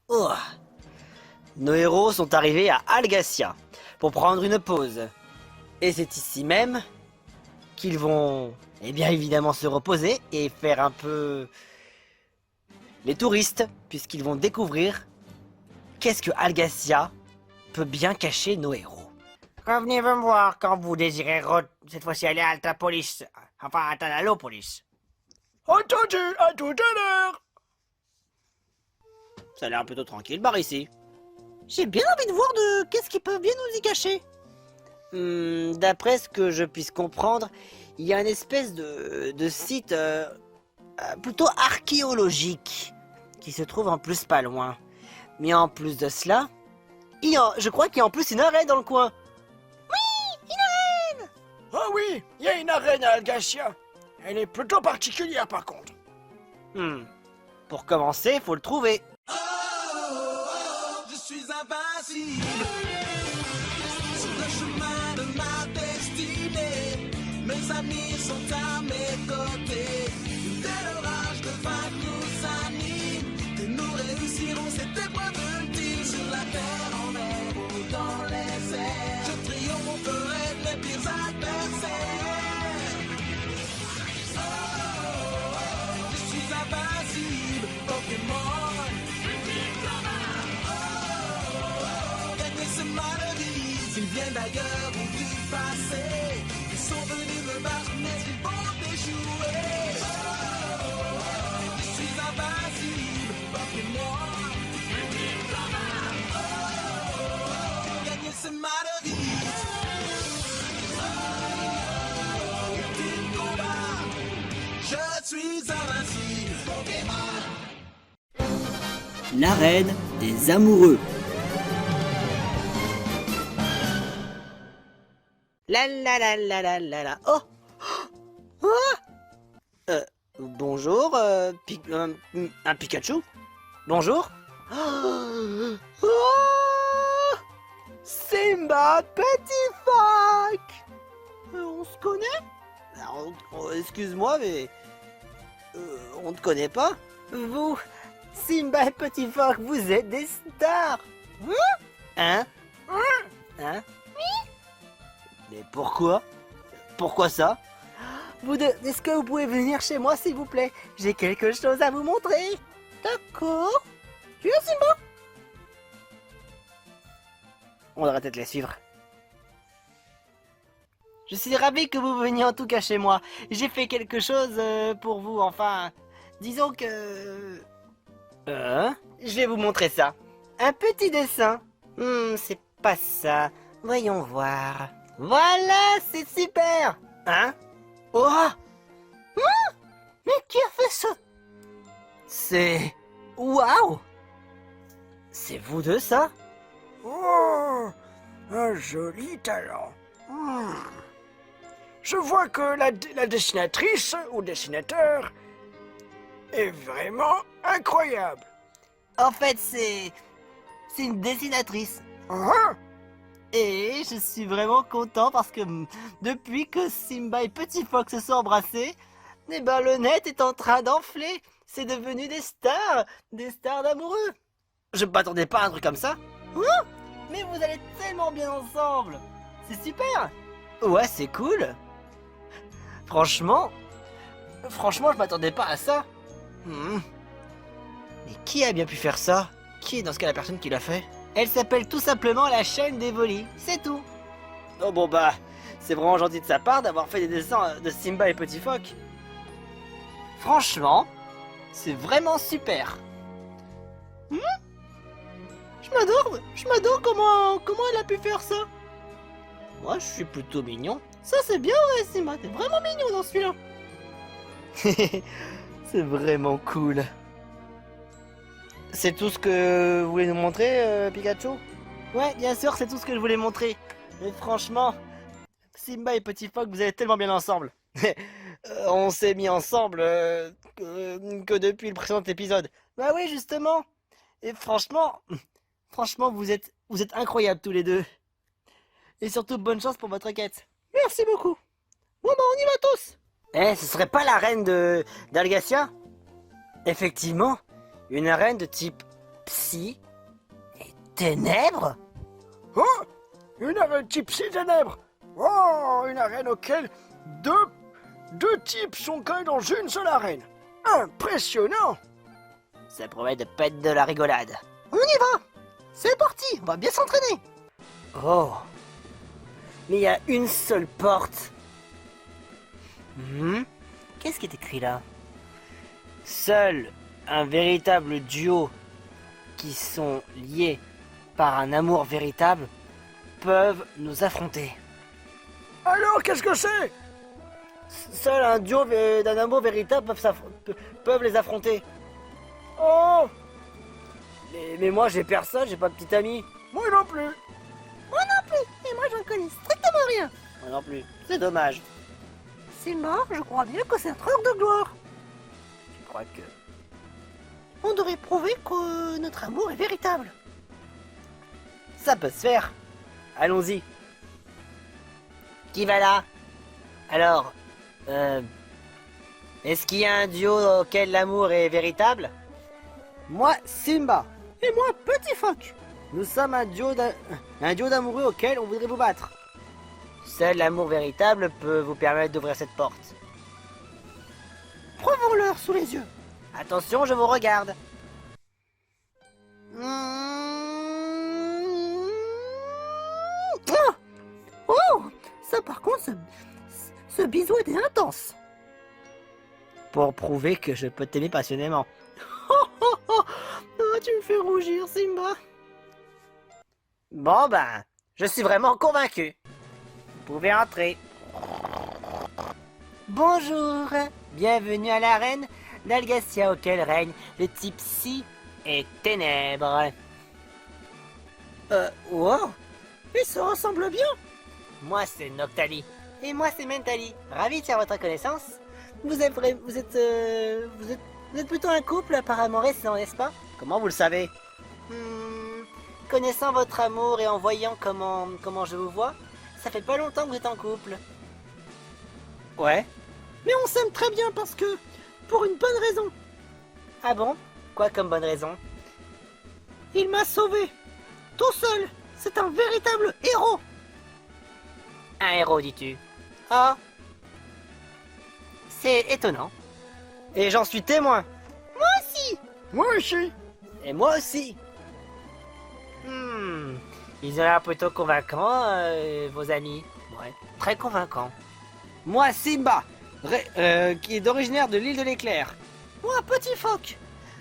Oh. Nos héros sont arrivés à Algacia pour prendre une pause. Et c'est ici même qu'ils vont, eh bien évidemment, se reposer et faire un peu les touristes, puisqu'ils vont découvrir qu'est-ce que Algacia peut bien cacher nos héros. Revenez me voir quand vous désirez cette fois-ci aller à Altapolis. Enfin, à Tanalopolis. Entendu, à tout à l'heure. Ça a l'air plutôt tranquille par ici. J'ai bien envie de voir de qu'est-ce qu'ils peuvent bien nous y cacher. D'après ce que je puisse comprendre, il y a une espèce de site plutôt archéologique qui se trouve en plus pas loin. Mais en plus de cela, je crois qu'il y a en plus une arène dans le coin. Ah oui, il y a une arène à Algacia. Elle est plutôt particulière par contre. Pour commencer, faut le trouver. Je suis invincible sur le chemin de ma destinée. Mes amis sont à mes côtés. Une telle orage de vagues nous anime. Que nous réussirons cette épreuve ultime sur la terre, en mer ou dans les airs. Je triompherai de mes pires adversaires. Je suis invincible, Pokémon. C'est malheureux, ils viennent d'ailleurs ou du passé. Ils sont venus me battre, mais ils vont échouer. Je suis invincible, Pokémon. Gagner c'est malheureux. Ultime combat, je suis invincible, Pokémon. L'arène des amoureux. La la la la la la la. Oh, bonjour, un Pikachu. Bonjour. Oh, Simba, petit phoque. On se connaît? Excuse-moi, mais on ne te connaît pas. Vous, Simba et petit phoque, vous êtes des stars. Hein? Hein? Mais pourquoi? Pourquoi ça? Vous deux, est-ce que vous pouvez venir chez moi s'il vous plaît? J'ai quelque chose à vous montrer. D'accord. Tu viens Simba? On devrait peut-être les suivre. Je suis ravi que vous veniez en tout cas chez moi. J'ai fait quelque chose pour vous, enfin... Disons que... je vais vous montrer ça. Un petit dessin. C'est pas ça. Voyons voir. Voilà, c'est super. Hein? Oh! Mais qui a fait ça? C'est... Waouh! C'est vous deux, ça? Oh, un joli talent. Je vois que la dessinatrice ou dessinateur est vraiment incroyable. En fait, c'est une dessinatrice. Ah, Et je suis vraiment content parce que depuis que Simba et Petit Fox se sont embrassés, eh ben le net est en train d'enfler. C'est devenu des stars d'amoureux. Je m'attendais pas à un truc comme ça. Mais vous allez tellement bien ensemble. C'est super. Ouais, c'est cool. Franchement, je m'attendais pas à ça. Mais qui a bien pu faire ça? Qui est dans ce cas la personne qui l'a fait? Elle s'appelle tout simplement la chaîne d'Evoli, c'est tout. Oh bon bah, c'est vraiment gentil de sa part d'avoir fait des dessins de Simba et Petit Phoque. Franchement, c'est vraiment super. Je m'adore comment elle a pu faire ça. Moi je suis plutôt mignon. Ça c'est bien ouais Simba, t'es vraiment mignon dans celui-là. C'est vraiment cool. C'est tout ce que vous voulez nous montrer, Pikachu? Ouais, bien sûr, c'est tout ce que je voulais montrer. Mais franchement, Simba et Petit Phoque, vous allez tellement bien ensemble. On s'est mis ensemble que depuis le précédent épisode. Bah oui, justement. Et franchement, vous êtes incroyables tous les deux. Et surtout, bonne chance pour votre quête. Merci beaucoup. Bon bah, on y va tous. Eh, ce serait pas la reine d'Algacia? Effectivement. Une arène de type psy et ténèbres? Oh, une arène type Psy-Ténèbres. Oh, une arène auquel deux types sont collés dans une seule arène. Impressionnant. Ça promet de pas être de la rigolade. On y va! C'est parti, on va bien s'entraîner. Oh, mais il y a une seule porte. Qu'est-ce qui est écrit là? Seul un véritable duo qui sont liés par un amour véritable peuvent nous affronter. Alors, qu'est-ce que c'est? Seul un duo d'un amour véritable peuvent les affronter. Oh! Mais moi j'ai personne, j'ai pas de petit ami. Moi non plus. Et moi j'en connais strictement rien. Moi non plus, c'est dommage. C'est mort, je crois bien que c'est un truc de gloire. Je crois que... On devrait prouver que notre amour est véritable. Ça peut se faire. Allons-y. Qui va là? Alors, est-ce qu'il y a un duo auquel l'amour est véritable? Moi, Simba. Et moi, Petit Phoque. Nous sommes un duo d'amoureux auquel on voudrait vous battre. Seul l'amour véritable peut vous permettre d'ouvrir cette porte. Prouvons-leur sous les yeux. Attention, je vous regarde. Oh, ça par contre, ce bisou était intense. Pour prouver que je peux t'aimer passionnément. Oh, tu me fais rougir, Simba. Bon ben, je suis vraiment convaincu. Vous pouvez entrer. Bonjour, bienvenue à l'arène d'Algassia auquel règne le type Psy et Ténèbres. Wow, ils se ressemblent bien. Moi c'est Noctali. Et moi c'est Mentali. Ravi de faire votre connaissance. Vous êtes plutôt un couple apparemment récent, n'est-ce pas? Comment vous le savez? Connaissant votre amour et en voyant comment je vous vois, ça fait pas longtemps que vous êtes en couple. Ouais. Mais on s'aime très bien parce que... pour une bonne raison. Ah bon? Quoi comme bonne raison? Il m'a sauvé. Tout seul. C'est un véritable héros. Un héros, dis-tu? Ah. C'est étonnant. Et j'en suis témoin. Moi aussi. Moi aussi. Et moi aussi. Ils ont l'air plutôt convaincants, vos amis. Ouais, très convaincants. Moi, Simba, qui est d'originaire de l'île de l'éclair. Moi, Petit Phoque,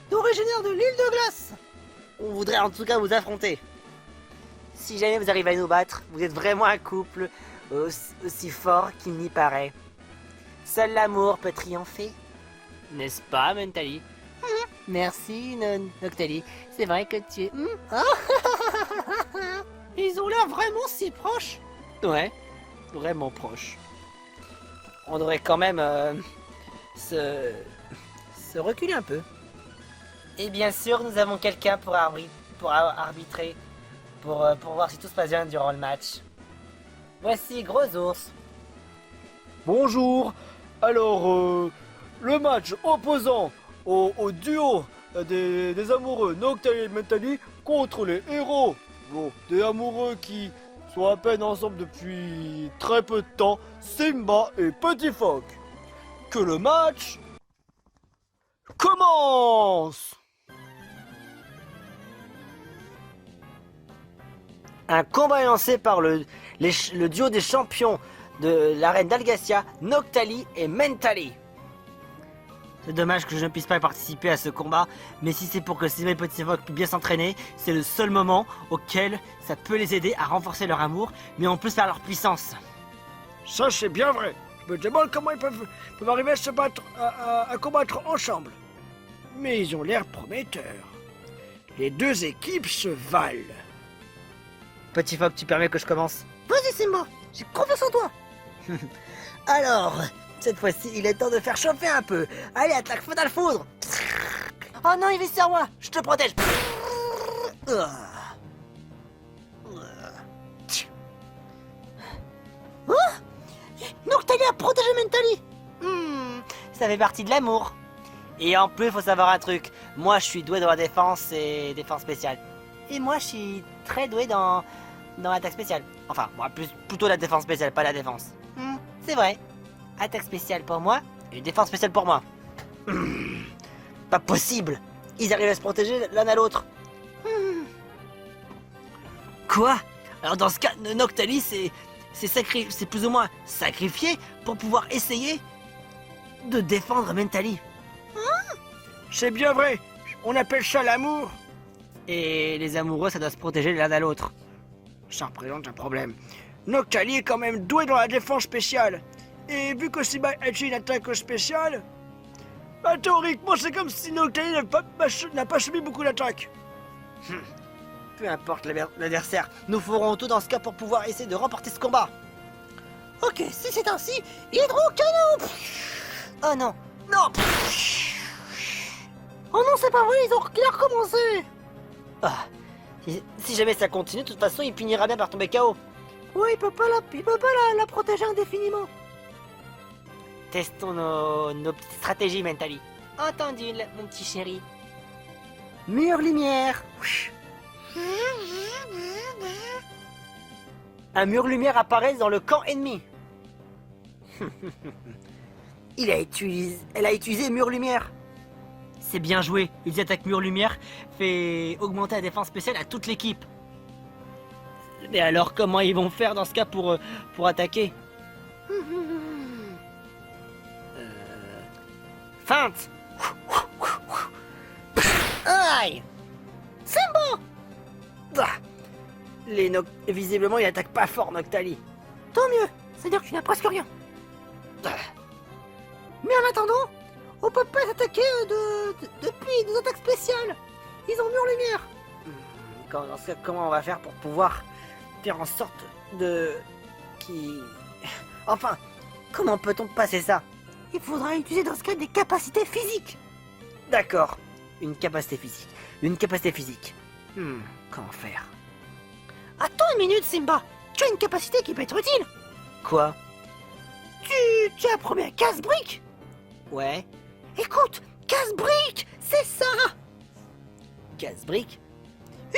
d'originaire de l'île de glace. On voudrait en tout cas vous affronter. Si jamais vous arrivez à nous battre, vous êtes vraiment un couple aussi fort qu'il n'y paraît. Seul l'amour peut triompher. N'est-ce pas, Mentali? Merci, Noctali. C'est vrai que tu es... Ils ont l'air vraiment si proches. Ouais, vraiment proches. On devrait quand même se reculer un peu. Et bien sûr, nous avons quelqu'un pour arbitrer, pour voir si tout se passe bien durant le match. Voici Gros Ours. Bonjour. Alors, le match opposant au duo des amoureux Noctali et Mentali contre les héros des amoureux qui sont à peine ensemble depuis très peu de temps, Simba et Petit Phoque. Que le match commence! Un combat est lancé par le duo des champions de l'arène d'Algassia, Noctali et Mentali. C'est dommage que je ne puisse pas participer à ce combat, mais si c'est pour que Simba et Petit Phoque puissent bien s'entraîner, c'est le seul moment auquel ça peut les aider à renforcer leur amour, mais en plus faire leur puissance. Ça, c'est bien vrai. Je me demande comment ils peuvent arriver à se battre, à combattre ensemble. Mais ils ont l'air prometteurs. Les deux équipes se valent. Petit Phoque, tu permets que je commence? Vas-y Simba, j'ai confiance en toi. Alors, cette fois-ci, il est temps de faire chauffer un peu. Allez, attaque Fatal Foudre. Oh non, il vit sur moi. Je te protège. Oh, Noctali a protégé Mentali. Ça fait partie de l'amour. Et en plus, faut savoir un truc. Moi, je suis doué dans la défense et défense spéciale. Et moi, je suis très doué dans l'attaque spéciale. Enfin, moi, plutôt la défense spéciale, pas la défense. C'est vrai. Attaque spéciale pour moi et défense spéciale pour moi. Pas possible. Ils arrivent à se protéger l'un à l'autre. Quoi? Alors dans ce cas, Noctali, c'est plus ou moins sacrifié pour pouvoir essayer de défendre Mentali. C'est bien vrai. On appelle ça l'amour. Et les amoureux, ça doit se protéger l'un à l'autre. Ça représente un problème. Noctali est quand même doué dans la défense spéciale. Et vu que Simba a une attaque spéciale, bah, théoriquement c'est comme si Noctali n'a pas subi beaucoup d'attaques. Peu importe l'adversaire, nous ferons tout dans ce cas pour pouvoir essayer de remporter ce combat. Ok, si c'est ainsi, hydrocanon. Oh non, non. Oh non, c'est pas vrai, ils ont recommencé. Ah, si jamais ça continue, de toute façon, il finira bien par tomber KO. Ouais, il peut pas la protéger indéfiniment. Testons nos petites stratégies, Mentali. Entendu, mon petit chéri. Mur lumière. Un mur lumière apparaît dans le camp ennemi. Elle a utilisé mur lumière. C'est bien joué. Ils attaquent mur lumière fait augmenter la défense spéciale à toute l'équipe. Mais alors comment ils vont faire dans ce cas pour attaquer? Feinte. Aïe. C'est bon. Visiblement, il attaque pas fort, Noctali. Tant mieux, c'est-à-dire que tu n'as presque rien. Mais en attendant, on peut pas attaquer depuis des attaques spéciales. Ils ont mur lumière. Dans ce cas, comment on va faire pour pouvoir faire en sorte Enfin, comment peut-on passer ça? Il faudra utiliser dans ce cas des capacités physiques. D'accord, une capacité physique. Comment faire? Attends une minute, Simba. Tu as une capacité qui peut être utile. Quoi? Tu as promis un casse-brique. Ouais. Écoute, casse-brique, c'est ça. Casse-brique?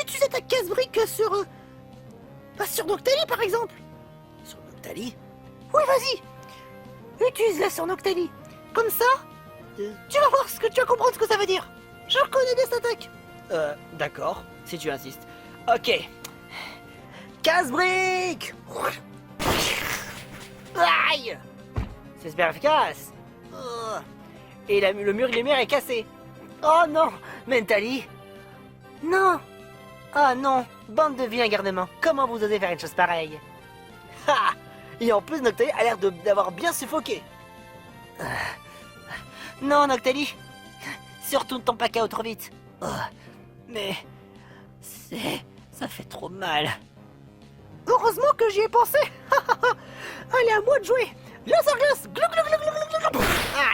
Utilise ta casse-brique sur Noctali, par exemple. Sur Noctali? Oui, vas-y. Utilise-la sur Noctali. Comme ça, tu vas voir tu vas comprendre ce que ça veut dire. Je reconnais bien cette attaque. D'accord, si tu insistes. Ok. Casse-brique. Aïe. C'est super efficace. Et le mur lumière est cassé. Oh non, Mentali. Non. Ah non, bande de vilains garnements. Comment vous osez faire une chose pareille? Ha. Et en plus, Noctali a l'air d'avoir bien suffoqué. Non, Noctali. Surtout ne tombe pas KO trop vite. Mais... ça fait trop mal. Heureusement que j'y ai pensé. Allez, à moi de jouer. Laser glace.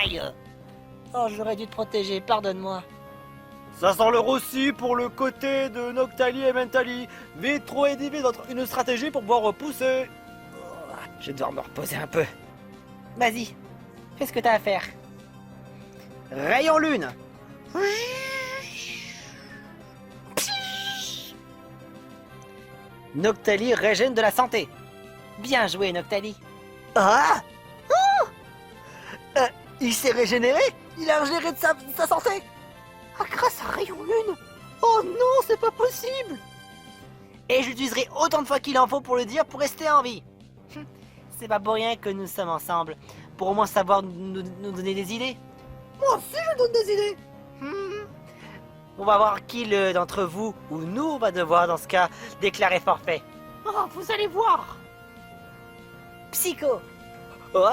Aïe. Oh, j'aurais dû te protéger, pardonne-moi. Ça sent le roussi pour le côté de Noctali et Mentali. Vite, trouver une stratégie pour pouvoir repousser. Je vais devoir me reposer un peu. Vas-y, fais ce que t'as à faire. Rayon lune. Noctali régène de la santé. Bien joué, Noctali. Ah, il s'est régénéré. Il a régénéré de sa santé. Ah, grâce à Rayon Lune. Oh non, c'est pas possible. Et j'utiliserai autant de fois qu'il en faut pour le dire pour rester en vie. C'est pas pour rien que nous sommes ensemble. Pour au moins savoir nous donner des idées. Moi aussi je donne des idées. On va voir qui d'entre vous ou nous va devoir dans ce cas déclarer forfait. Oh, vous allez voir. Psycho. Oh,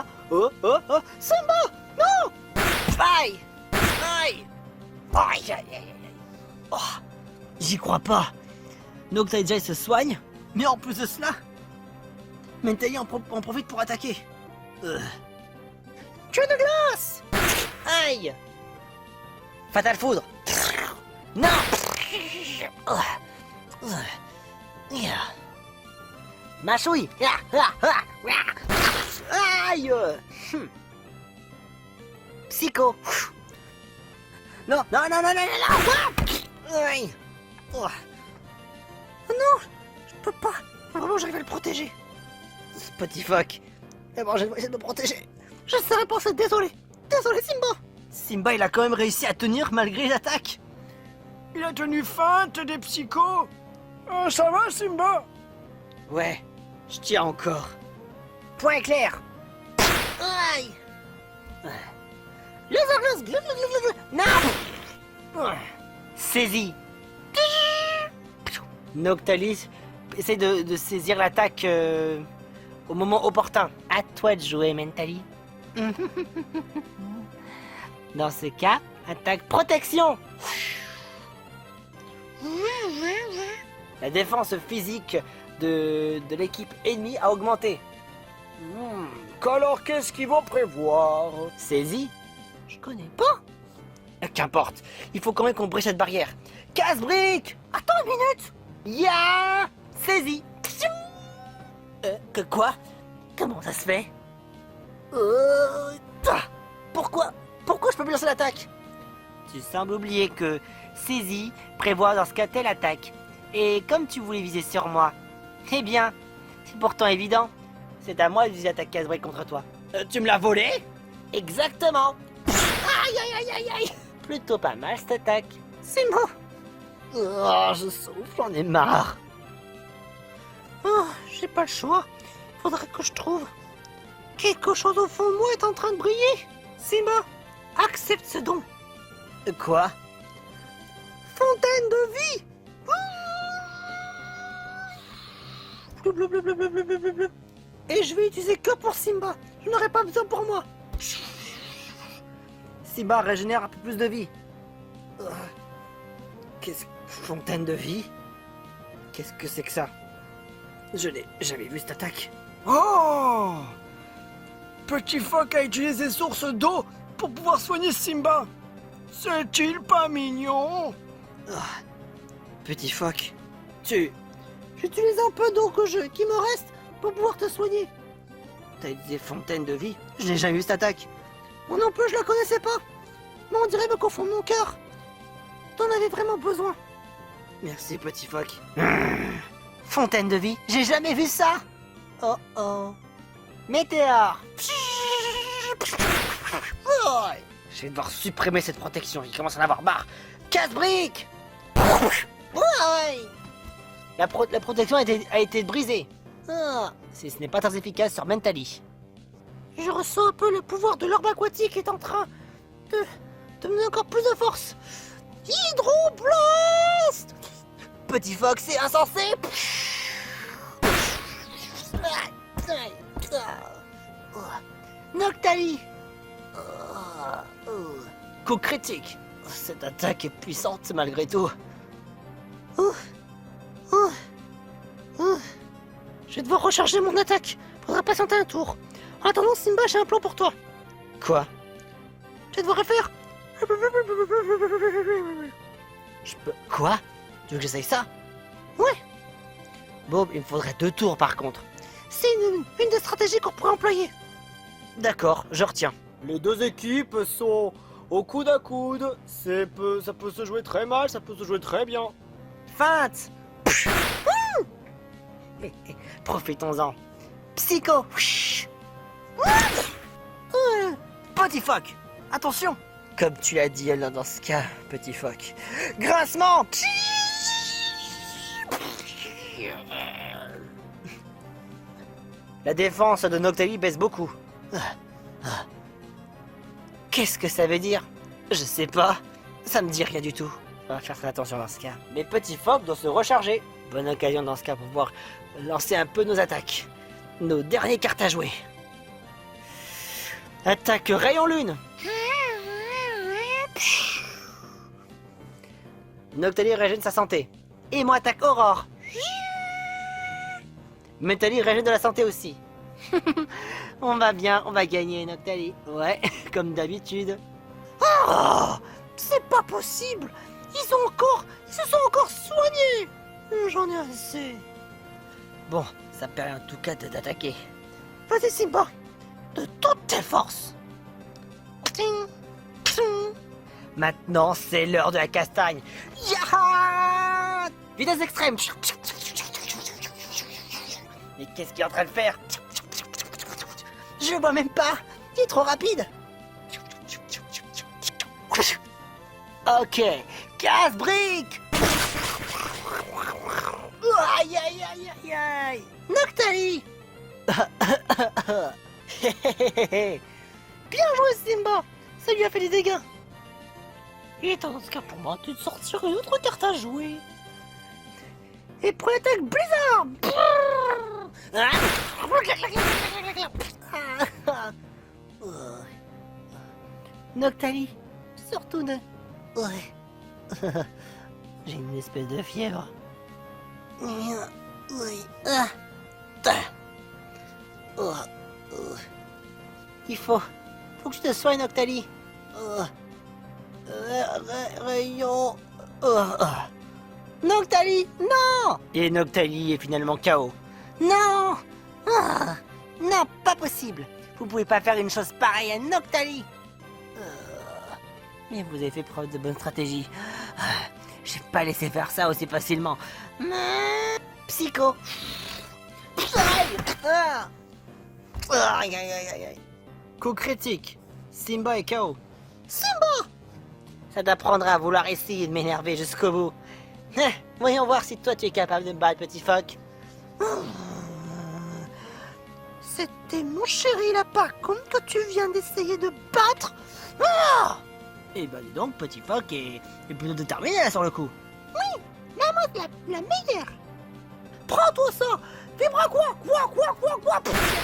Simba. Non. Aïe. Aïe. Aïe, aïe, aïe. Oh, j'y crois pas. Noctali se soigne, mais en plus de cela, Mentali en profite pour attaquer. Queue de glace. Aïe. Fatal foudre. Non. Mâchouille. Aïe. Psycho. Non, non, non, non, non, non, non. Aïe. Oh. Non, je peux pas. Vraiment, j'arrive à le protéger. Ce petit phoque. D'abord, je vais essayer de me protéger. Je serais pensé désolé. Désolé, Simba. Simba, il a quand même réussi à tenir malgré les attaques. Il a tenu feinte des psychos. Ça va, Simba? Ouais, je tiens encore. Point clair. Aïe. Non. Saisis. Noctalis essaie de saisir l'attaque au moment opportun. À toi de jouer, Mentali. Dans ce cas, attaque protection. La défense physique de l'équipe ennemie a augmenté. Alors, qu'est-ce qu'ils vont prévoir? Saisis. Je connais pas. Qu'importe, il faut quand même qu'on brise cette barrière. Casse-brique. Attends une minute. Ya. Saisis. Que quoi? Comment ça se fait? Pourquoi je peux plus lancer l'attaque? Tu sembles oublier que saisie prévoit dans ce cas telle attaque. Et comme tu voulais viser sur moi, eh bien, c'est pourtant évident. C'est à moi d'utiliser l'attaque casse-brique contre toi. Tu me l'as volé? Exactement. Aïe aïe aïe aïe aïe. Plutôt pas mal cette attaque. C'est moi. Oh, je souffle, j'en ai marre. Oh, j'ai pas le choix. Faudrait que je trouve. Quelque chose au fond de moi est en train de briller. Simba, accepte ce don. Quoi? Fontaine de vie. Et je vais utiliser que pour Simba. Je n'aurai pas besoin pour moi. Simba régénère un peu plus de vie. Qu'est-ce que... Fontaine de vie? Qu'est-ce que c'est que ça? Je n'ai jamais vu cette attaque. Oh! Petit phoque a utilisé source d'eau pour pouvoir soigner Simba. C'est-il pas mignon? Petit phoque, j'utilise un peu d'eau qui me reste pour pouvoir te soigner. T'as utilisé fontaine de vie? Je n'ai jamais vu cette attaque. Moi non plus, je la connaissais pas. Mais on dirait me confondre mon cœur. T'en avais vraiment besoin. Merci, petit phoque. Fontaine de vie? J'ai jamais vu ça. Oh oh. Météore. Oh, je vais devoir supprimer cette protection. Il commence à en avoir marre. Casse-brique. Ouais. La protection a été brisée. Ce n'est pas très efficace sur Mentali. Je ressens un peu le pouvoir de l'orbe aquatique qui est en train de me donner encore plus de force. Hydroblast. Petit phoque, c'est insensé. Noctali. Coup critique. Cette attaque est puissante malgré tout. Je vais devoir recharger mon attaque. Faudra patienter un tour. En attendant, Simba, j'ai un plan pour toi. Quoi? Je vais devoir refaire. Je peux... Quoi? Tu veux que j'essaye ça? Ouais. Bon, il me faudrait 2 tours par contre. C'est une des stratégies qu'on pourrait employer. D'accord, je retiens. Les deux équipes sont au coude à coude. Ça peut se jouer très mal, ça peut se jouer très bien. Feinte. Profitons-en. Psycho. Petit phoque. Attention. Comme tu l'as dit là dans ce cas, petit phoque. Grincement. La défense de Noctali baisse beaucoup. Qu'est-ce que ça veut dire? Je sais pas. Ça me dit rien du tout. On va faire très attention dans ce cas. Mais petit phoque doit se recharger. Bonne occasion dans ce cas pour pouvoir lancer un peu nos attaques. Nos dernières cartes à jouer. Attaque rayon lune. Noctali régène sa santé. Et moi attaque aurore. Mentali régène de la santé aussi. On va bien, on va gagner Noctali. Ouais, comme d'habitude. Oh, c'est pas possible. Ils se sont encore soignés. J'en ai assez. Bon, ça permet en tout cas d'attaquer. Vas-y Simba, de toutes tes forces. Maintenant, c'est l'heure de la castagne. Yaha! Vitesse extrême. Mais qu'est-ce qu'il est en train de faire? Je le vois même pas. Il est trop rapide. Ok, casse-brique. Aïe aïe aïe aïe aïe. Noctali. Bien joué Simba. Ça lui a fait des dégâts. Il est temps dans ce cas pour moi de sortir une autre carte à jouer. Et pour l'attaque Blizzard. Noctali, surtout ne... Ouais. J'ai une espèce de fièvre. Oui. Il faut que je te soigne, Noctali. Rayon. Noctali, non! Et Noctali est finalement KO. Non! Non, pas possible. Vous pouvez pas faire une chose pareille à Noctali. Mais vous avez fait preuve de bonne stratégie. J'ai pas laissé faire ça aussi facilement. Psycho. Aïe aïe aïe aïe. Coup critique. Simba est KO. Simba! Ça t'apprendra à vouloir essayer de m'énerver jusqu'au bout. Voyons voir si toi tu es capable de me battre, petit phoque. C'était mon chéri lapin que tu viens d'essayer de battre. Eh ben dis donc, petit phoque est plutôt déterminé là sur le coup. Oui, la meilleure. Prends-toi ça. Vibra quoi.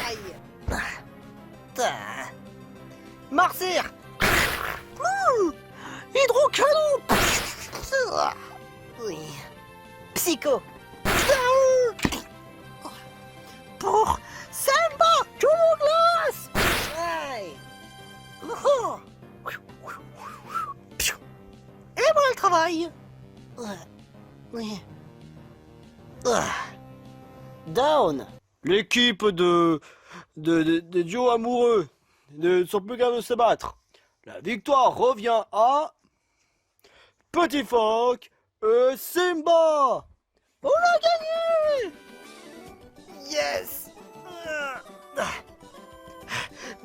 Aïe. Marcyr. Hydrocanon. Oui. Psycho. Pour Simba, tout glace. Aïe. Et voilà le travail. Oui. Down. L'équipe de duos amoureux ne sont plus capables de se battre. La victoire revient à Petit Phoque et Simba. On a gagné. Yes.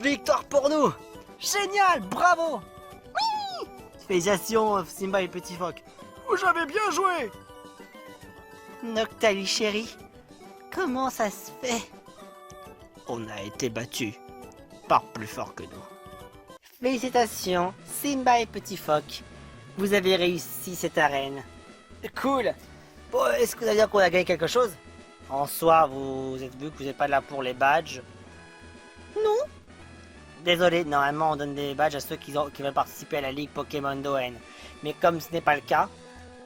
Victoire pour nous. Génial, bravo. Oui. Félicitations Simba et Petit Phoque. Vous avez bien joué. Noctali chérie, comment ça se fait? On a été battus par plus fort que nous. Félicitations, Simba et Petit Phoque. Vous avez réussi cette arène. Cool. Bon, est-ce que vous allez dire qu'on a gagné quelque chose? En soi, vous êtes vu que vous n'êtes pas là pour les badges. Non. Désolé, normalement on donne des badges à ceux qui veulent participer à la Ligue Pokémon d'ON. Mais comme ce n'est pas le cas,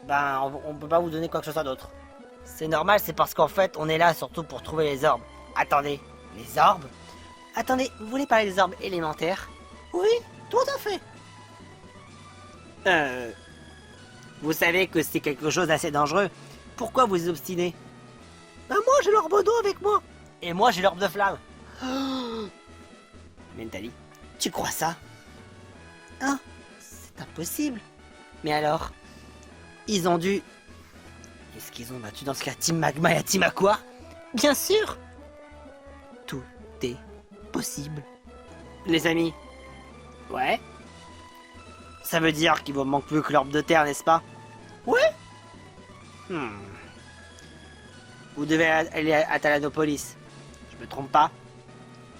ben on peut pas vous donner quoi que ce soit d'autre. C'est normal, c'est parce qu'en fait on est là surtout pour trouver les orbes. Attendez, les orbes? Attendez, vous voulez parler des orbes élémentaires? Oui, tout à fait. Vous savez que c'est quelque chose d'assez dangereux. Pourquoi vous obstinez? Ben moi j'ai l'orbe d'eau avec moi. Et moi j'ai l'orbe de flamme. Mentali, tu crois ça? Ah, c'est impossible. Mais alors, ils ont dû... Est-ce qu'ils ont battu dans ce cas Team Magma et la Team Aqua? Bien sûr. Tout est possible. Les amis. Ouais. Ça veut dire qu'il vous manque plus que l'orbe de terre, n'est-ce pas? Ouais. Vous devez aller à Talanopolis. Je me trompe pas?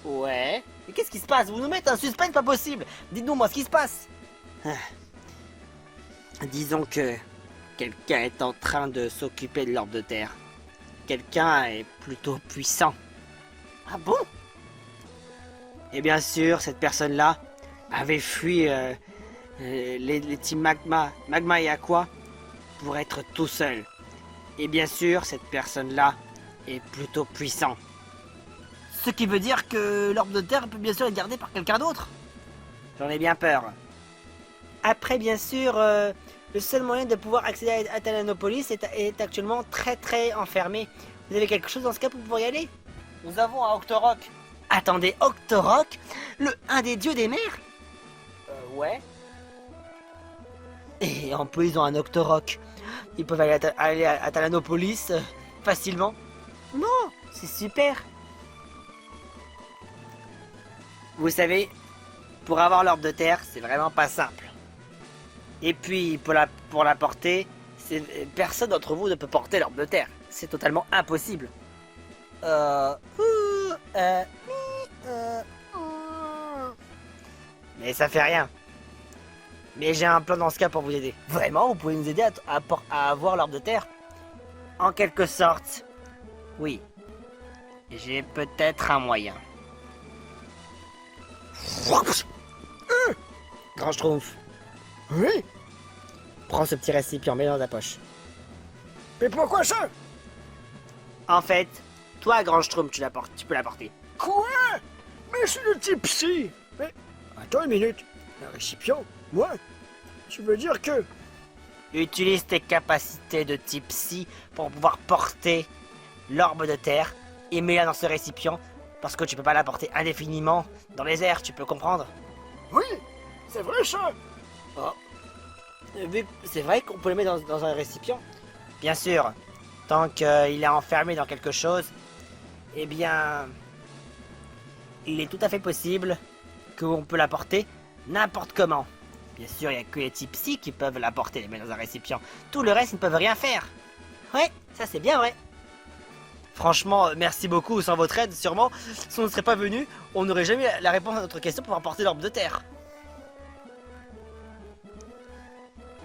Ouais. Mais qu'est-ce qui se passe? Vous nous mettez un suspense pas possible. Dites-nous moi ce qui se passe. Disons que quelqu'un est en train de s'occuper de l'orbe de terre. Quelqu'un est plutôt puissant. Ah bon? Et bien sûr, cette personne-là avait fui les teams Magma et Aqua pour être tout seul. Et bien sûr, cette personne-là est plutôt puissant. Ce qui veut dire que l'orbe de terre peut bien sûr être gardé par quelqu'un d'autre. J'en ai bien peur. Après, bien sûr, le seul moyen de pouvoir accéder à Talanopolis est actuellement très enfermé. Vous avez quelque chose dans ce cas pour pouvoir y aller? Nous avons un Octorok. Attendez, Octorok? Un des dieux des mers? Ouais. Et en plus, ils ont un Octorok. Ils peuvent aller à Talanopolis facilement. Non, c'est super. Vous savez, pour avoir l'orbe de terre, c'est vraiment pas simple. Et puis, pour la porter, personne d'entre vous ne peut porter l'orbe de terre. C'est totalement impossible. Mais ça fait rien. Mais j'ai un plan dans ce cas pour vous aider. Vraiment, vous pouvez nous aider à avoir l'orbe de terre? En quelque sorte, oui. J'ai peut-être un moyen. Grand Schtroumpf. Oui? Prends ce petit récipient, mets-le dans ta poche. Mais pourquoi ça? En fait, toi, Grand Schtroumpf, tu peux l'apporter. Quoi? Mais c'est le type psy. Mais attends une minute. Un récipient? Moi? Tu veux dire que... Utilise tes capacités de type psy pour pouvoir porter l'orbe de terre et mets-la dans ce récipient parce que tu peux pas la porter indéfiniment dans les airs, tu peux comprendre? Oui, c'est vrai ça. Oh. C'est vrai qu'on peut le mettre dans un récipient? Bien sûr. Tant qu'il est enfermé dans quelque chose, eh bien... il est tout à fait possible qu'on peut l'apporter n'importe comment. Bien sûr, il n'y a que les types psy qui peuvent l'apporter, les mettre dans un récipient. Tout le reste, ils ne peuvent rien faire. Ouais, ça c'est bien vrai. Franchement, merci beaucoup. Sans votre aide, sûrement, si on ne serait pas venu, on n'aurait jamais la réponse à notre question pour apporter l'orbe de terre.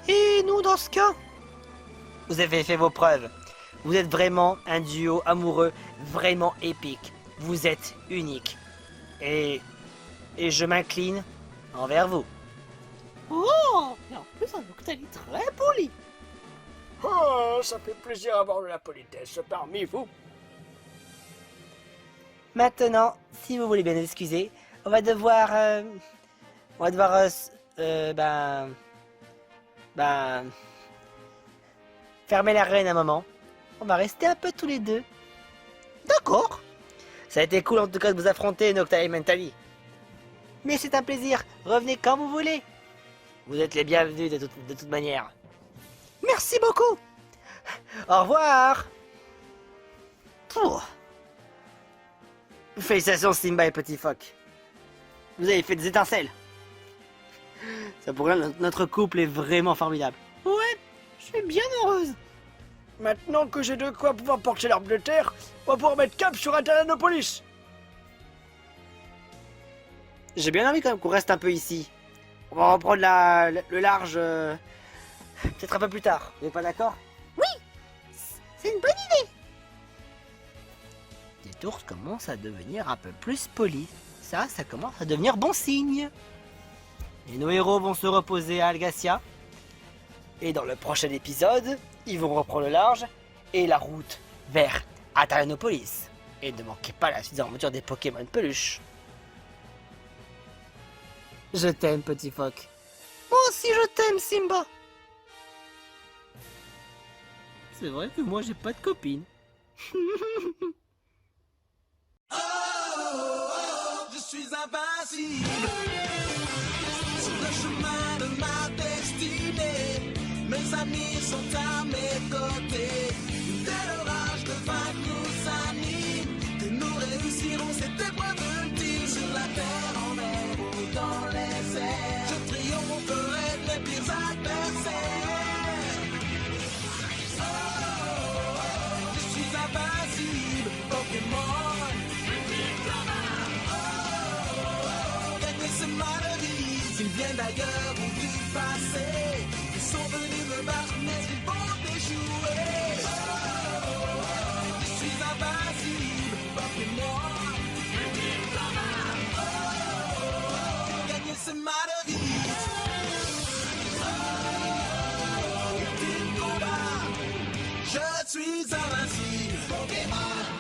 Et nous, dans ce cas, vous avez fait vos preuves. Vous êtes vraiment un duo amoureux, vraiment épique. Vous êtes unique. Et je m'incline envers vous. Oh, et en plus un Octali très poli. Oh, ça fait plaisir d'avoir de la politesse parmi vous. Maintenant, si vous voulez bien excuser, on va devoir fermer l'arène un moment. On va rester un peu tous les deux. D'accord. Ça a été cool en tout cas de vous affronter, Nocta et Mentali. Mais c'est un plaisir. Revenez quand vous voulez. Vous êtes les bienvenus de toute manière. Merci beaucoup. Au revoir. Oh. Félicitations Simba et Petit Phoque. Vous avez fait des étincelles. Ça pourrait, notre couple est vraiment formidable. Ouais, je suis bien heureuse. Maintenant que j'ai de quoi pouvoir porter l'arbre de terre, on va pouvoir mettre cap sur Atalanopolis. J'ai bien envie quand même qu'on reste un peu ici. On va reprendre le large peut-être un peu plus tard. Vous n'êtes pas d'accord? Oui, c'est une bonne idée. Les ours commencent à devenir un peu plus polis. Ça commence à devenir bon signe. Et nos héros vont se reposer à Algacia. Et dans le prochain épisode, ils vont reprendre le large et la route vers Atalanopolis. Et ne manquez pas la suite des aventures des Pokémon peluche. Je t'aime, Petit Phoque. Moi aussi, je t'aime, Simba. C'est vrai que moi, j'ai pas de copine. Je suis invincible sur le chemin de ma destinée. Mes amis sont à mes côtés. Dès l'orage de vagues nous anime. Que nous réussirons cette épreuve ultime sur la terre, en mer ou dans les airs. Je triompherai de mes pires adversaires. Je suis invincible, Pokémon. C'est malheureux, ils viennent d'ailleurs ou du passé. Ils sont venus me battre, mais ils vont échouer. Je suis invincible, Pokémon. Gagner c'est malheureux. Ultime combat, je suis invincible, Pokémon.